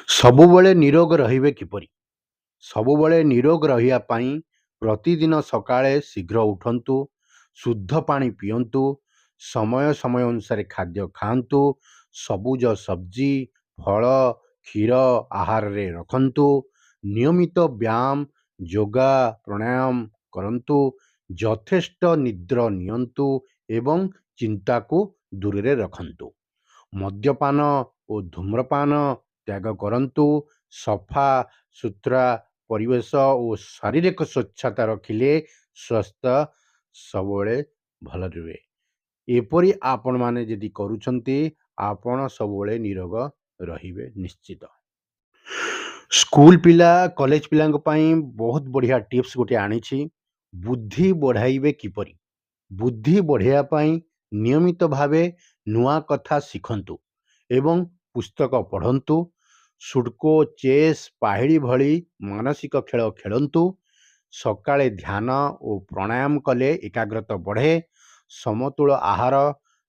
ସବୁବେଳେ ନିରୋଗ ରହିବେ କିପରି? ସବୁବେଳେ ନିରୋଗ ରହିବା ପାଇଁ ପ୍ରତିଦିନ ସକାଳେ ଶୀଘ୍ର ଉଠନ୍ତୁ, ଶୁଦ୍ଧ ପାଣି ପିଅନ୍ତୁ, ସମୟ ସମୟ ଅନୁସାରେ ଖାଦ୍ୟ ଖାଆନ୍ତୁ, ସବୁଜ ସବ୍ଜି, ଫଳ, କ୍ଷୀର ଆହାରରେ ରଖନ୍ତୁ, ନିୟମିତ ବ୍ୟାୟାମ, ଯୋଗା, ପ୍ରାଣାୟାମ କରନ୍ତୁ, ଯଥେଷ୍ଟ ନିଦ୍ର ନିଅନ୍ତୁ ଏବଂ ଚିନ୍ତାକୁ ଦୂରରେ ରଖନ୍ତୁ। ମଦ୍ୟପାନ ଓ ଧୂମ୍ରପାନ ତ୍ୟାଗ କରନ୍ତୁ। ସଫା ସୁତରା ପରିବେଶ ଓ ଶାରୀରିକ ସ୍ୱଚ୍ଛତା ରଖିଲେ ସ୍ୱାସ୍ଥ୍ୟ ସବୁବେଳେ ଭଲ ରୁହେ। ଏପରି ଆପଣମାନେ ଯଦି କରୁଛନ୍ତି, ଆପଣ ସବୁବେଳେ ନିରୋଗ ରହିବେ ନିଶ୍ଚିତ। ସ୍କୁଲ ପିଲା, କଲେଜ ପିଲାଙ୍କ ପାଇଁ ବହୁତ ବଢ଼ିଆ ଟିପ୍ସ ଗୋଟେ ଆଣିଛି। ବୁଦ୍ଧି ବଢ଼ାଇବେ କିପରି? ବୁଦ୍ଧି ବଢ଼ାଇବା ପାଇଁ ନିୟମିତ ଭାବେ ନୂଆ କଥା ଶିଖନ୍ତୁ ଏବଂ ପୁସ୍ତକ ପଢ଼ନ୍ତୁ। ସୁଡ଼କୋ, ଚେସ୍, ପାହିଡ଼ି ଭଳି ମାନସିକ ଖେଳ ଖେଳନ୍ତୁ। ସକାଳେ ଧ୍ୟାନ ଓ ପ୍ରାଣାୟାମ କଲେ ଏକାଗ୍ରତା ବଢ଼େ। ସମତୁଳ ଆହାର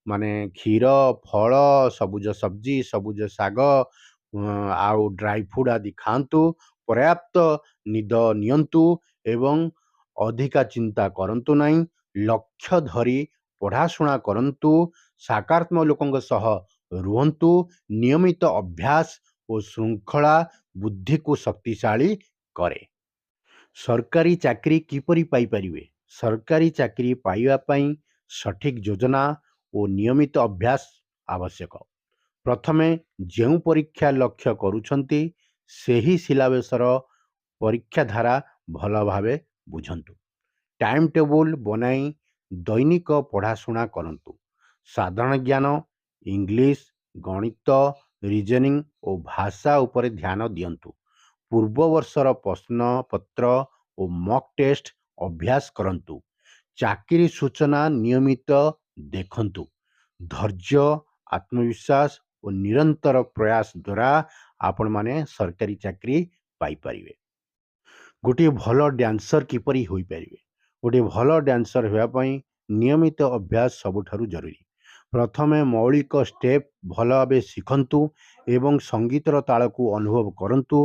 ମାନେ କ୍ଷୀର, ଫଳ, ସବୁଜ ସବ୍ଜି, ସବୁଜ ଶାଗ ଆଉ ଡ୍ରାଇ ଫ୍ରୁଟ୍ ଆଦି ଖାଆନ୍ତୁ। ପର୍ଯ୍ୟାପ୍ତ ନିଦ ନିଅନ୍ତୁ ଏବଂ ଅଧିକା ଚିନ୍ତା କରନ୍ତୁ ନାହିଁ। ଲକ୍ଷ୍ୟ ଧରି ପଢ଼ାଶୁଣା କରନ୍ତୁ। ସକାରାତ୍ମକ ଲୋକଙ୍କ ସହ ରୁହନ୍ତୁ। ନିୟମିତ ଅଭ୍ୟାସ ଓ ଶୃଙ୍ଖଳା ବୁଦ୍ଧିକୁ ଶକ୍ତିଶାଳୀ କରେ। ସରକାରୀ ଚାକିରି କିପରି ପାଇପାରିବେ? ସରକାରୀ ଚାକିରି ପାଇବା ପାଇଁ ସଠିକ୍ ଯୋଜନା ଓ ନିୟମିତ ଅଭ୍ୟାସ ଆବଶ୍ୟକ। ପ୍ରଥମେ ଯେଉଁ ପରୀକ୍ଷା ଲକ୍ଷ୍ୟ କରୁଛନ୍ତି, ସେହି ସିଲାବସ୍ର ପରୀକ୍ଷା ଧାରା ଭଲ ଭାବେ ବୁଝନ୍ତୁ। ଟାଇମ୍ ଟେବୁଲ୍ ବନାଇ ଦୈନିକ ପଢ଼ାଶୁଣା କରନ୍ତୁ। ସାଧାରଣ ଜ୍ଞାନ, ଇଂଲିଶ, ଗଣିତ, ରିଜନିଂ ଓ ଭାଷା ଉପରେ ଧ୍ୟାନ ଦିଅନ୍ତୁ। ପୂର୍ବ ବର୍ଷର ପ୍ରଶ୍ନପତ୍ର ଓ ମକ୍ ଟେଷ୍ଟ ଅଭ୍ୟାସ କରନ୍ତୁ। ଚାକିରି ସୂଚନା ନିୟମିତ ଦେଖନ୍ତୁ। ଧୈର୍ଯ୍ୟ, ଆତ୍ମବିଶ୍ୱାସ ଓ ନିରନ୍ତର ପ୍ରୟାସ ଦ୍ୱାରା ଆପଣମାନେ ସରକାରୀ ଚାକିରି ପାଇପାରିବେ। ଗୋଟିଏ ଭଲ ଡ୍ୟାନ୍ସର କିପରି ହୋଇପାରିବେ? ଗୋଟିଏ ଭଲ ଡ୍ୟାନ୍ସର ହେବା ପାଇଁ ନିୟମିତ ଅଭ୍ୟାସ ସବୁଠାରୁ ଜରୁରୀ। ପ୍ରଥମେ ମୌଳିକ ଷ୍ଟେପ୍ ଭଲ ଭାବେ ଶିଖନ୍ତୁ ଏବଂ ସଙ୍ଗୀତର ତାଳକୁ ଅନୁଭବ କରନ୍ତୁ।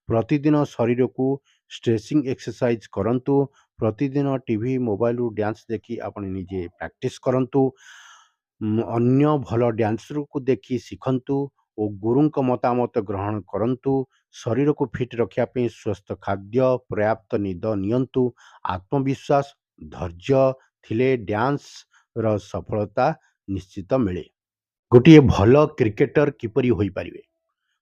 ପ୍ରତିଦିନ ଶରୀରକୁ ଷ୍ଟ୍ରେଚିଂ ଏକ୍ସରସାଇଜ୍ କରନ୍ତୁ। ପ୍ରତିଦିନ ଟିଭି, ମୋବାଇଲରୁ ଡ୍ୟାନ୍ସ ଦେଖି ଆପଣ ନିଜେ ପ୍ରାକ୍ଟିସ୍ କରନ୍ତୁ। ଅନ୍ୟ ଭଲ ଡ୍ୟାନ୍ସରକୁ ଦେଖି ଶିଖନ୍ତୁ ଓ ଗୁରୁଙ୍କ ମତାମତ ଗ୍ରହଣ କରନ୍ତୁ। ଶରୀରକୁ ଫିଟ୍ ରଖିବା ପାଇଁ ସୁସ୍ଥ ଖାଦ୍ୟ, ପର୍ଯ୍ୟାପ୍ତ ନିଦ ନିଅନ୍ତୁ। ଆତ୍ମବିଶ୍ୱାସ, ଧୈର୍ଯ୍ୟ ଥିଲେ ଡ୍ୟାନ୍ସର ସଫଳତା ନିଶ୍ଚିତ ମିଳେ। ଗୋଟିଏ ଭଲ କ୍ରିକେଟର କିପରି ହୋଇପାରିବେ?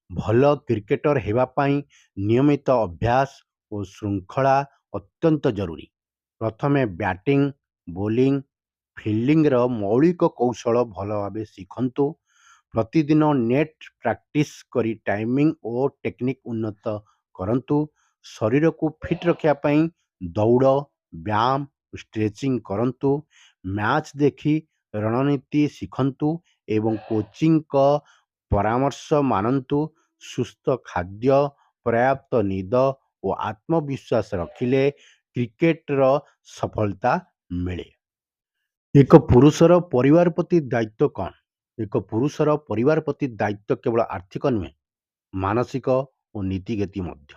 ଭଲ କ୍ରିକେଟର ହେବା ପାଇଁ ନିୟମିତ ଅଭ୍ୟାସ ଓ ଶୃଙ୍ଖଳା ଅତ୍ୟନ୍ତ ଜରୁରୀ। ପ୍ରଥମେ ବ୍ୟାଟିଂ, ବୋଲିଂ, ଫିଲ୍ଡିଂର ମୌଳିକ କୌଶଳ ଭଲ ଭାବେ ଶିଖନ୍ତୁ। ପ୍ରତିଦିନ ନେଟ୍ ପ୍ରାକ୍ଟିସ୍ କରି ଟାଇମିଂ ଓ ଟେକ୍ନିକ୍ ଉନ୍ନତ କରନ୍ତୁ। ଶରୀରକୁ ଫିଟ୍ ରଖିବା ପାଇଁ ଦୌଡ଼, ବ୍ୟାୟାମ, ଷ୍ଟ୍ରେଚିଂ କରନ୍ତୁ। ମ୍ୟାଚ୍ ଦେଖି ରଣନୀତି ଶିଖନ୍ତୁ ଏବଂ କୋଚିଙ୍କ ପରାମର୍ଶ ମାନନ୍ତୁ। ସୁସ୍ଥ ଖାଦ୍ୟ, ପର୍ଯ୍ୟାପ୍ତ ନିଦ ଓ ଆତ୍ମବିଶ୍ୱାସ ରଖିଲେ କ୍ରିକେଟର ସଫଳତା ମିଳେ। ଏକ ପୁରୁଷର ପରିବାର ପ୍ରତି ଦାୟିତ୍ୱ କ'ଣ? ଏକ ପୁରୁଷର ପରିବାର ପ୍ରତି ଦାୟିତ୍ୱ କେବଳ ଆର୍ଥିକ ନୁହେଁ, ମାନସିକ ଓ ନୀତିଗତି ମଧ୍ୟ।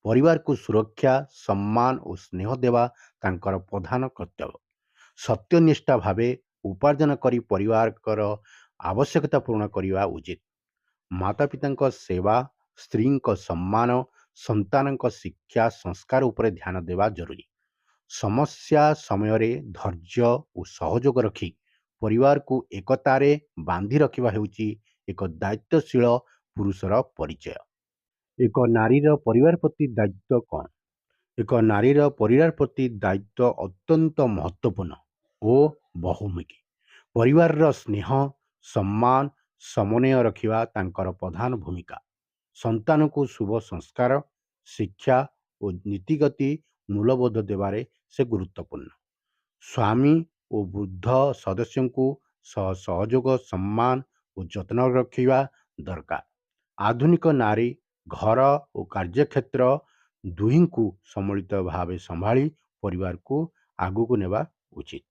ପରିବାରକୁ ସୁରକ୍ଷା, ସମ୍ମାନ ଓ ସ୍ନେହ ଦେବା ତାଙ୍କର ପ୍ରଧାନ କର୍ତ୍ତବ୍ୟ। ସତ୍ୟନିଷ୍ଠା ଭାବେ ଉପାର୍ଜନ କରି ପରିବାରର ଆବଶ୍ୟକତା ପୂରଣ କରିବା ଉଚିତ। ମାତାପିତାଙ୍କ ସେବା, ସ୍ତ୍ରୀଙ୍କ ସମ୍ମାନ, ସନ୍ତାନଙ୍କ ଶିକ୍ଷା ସଂସ୍କାର ଉପରେ ଧ୍ୟାନ ଦେବା ଜରୁରୀ। ସମସ୍ୟା ସମୟରେ ଧୈର୍ଯ୍ୟ ଓ ସହଯୋଗ ରଖି ପରିବାରକୁ ଏକତାରେ ବାନ୍ଧି ରଖିବା ହେଉଛି ଏକ ଦାୟିତ୍ୱଶୀଳ ପୁରୁଷର ପରିଚୟ। ଏକ ନାରୀର ପରିବାର ପ୍ରତି ଦାୟିତ୍ୱ କ'ଣ? ଏକ ନାରୀର ପରିବାର ପ୍ରତି ଦାୟିତ୍ୱ ଅତ୍ୟନ୍ତ ମହତ୍ତ୍ୱପୂର୍ଣ୍ଣ ଓ ବହୁମୁଖୀ। ପରିବାରର ସ୍ନେହ, ସମ୍ମାନ, ସମନ୍ୱୟ ରଖିବା ତାଙ୍କର ପ୍ରଧାନ ଭୂମିକା। ସନ୍ତାନକୁ ଶୁଭ ସଂସ୍କାର, ଶିକ୍ଷା ଓ ନୀତିଗତ ମୂଲ୍ୟବୋଧ ଦେବାରେ ସେ ଗୁରୁତ୍ୱପୂର୍ଣ୍ଣ। ସ୍ୱାମୀ ଓ ବୃଦ୍ଧ ସଦସ୍ୟଙ୍କୁ ସହଯୋଗ, ସମ୍ମାନ ଓ ଯତ୍ନ ରଖିବା ଦରକାର। ଆଧୁନିକ ନାରୀ ଘର ଓ କାର୍ଯ୍ୟକ୍ଷେତ୍ର ଦୁହିଁଙ୍କୁ ସମ୍ମିଳିତ ଭାବେ ସମ୍ଭାଳି ପରିବାରକୁ ଆଗକୁ ନେବା ଉଚିତ।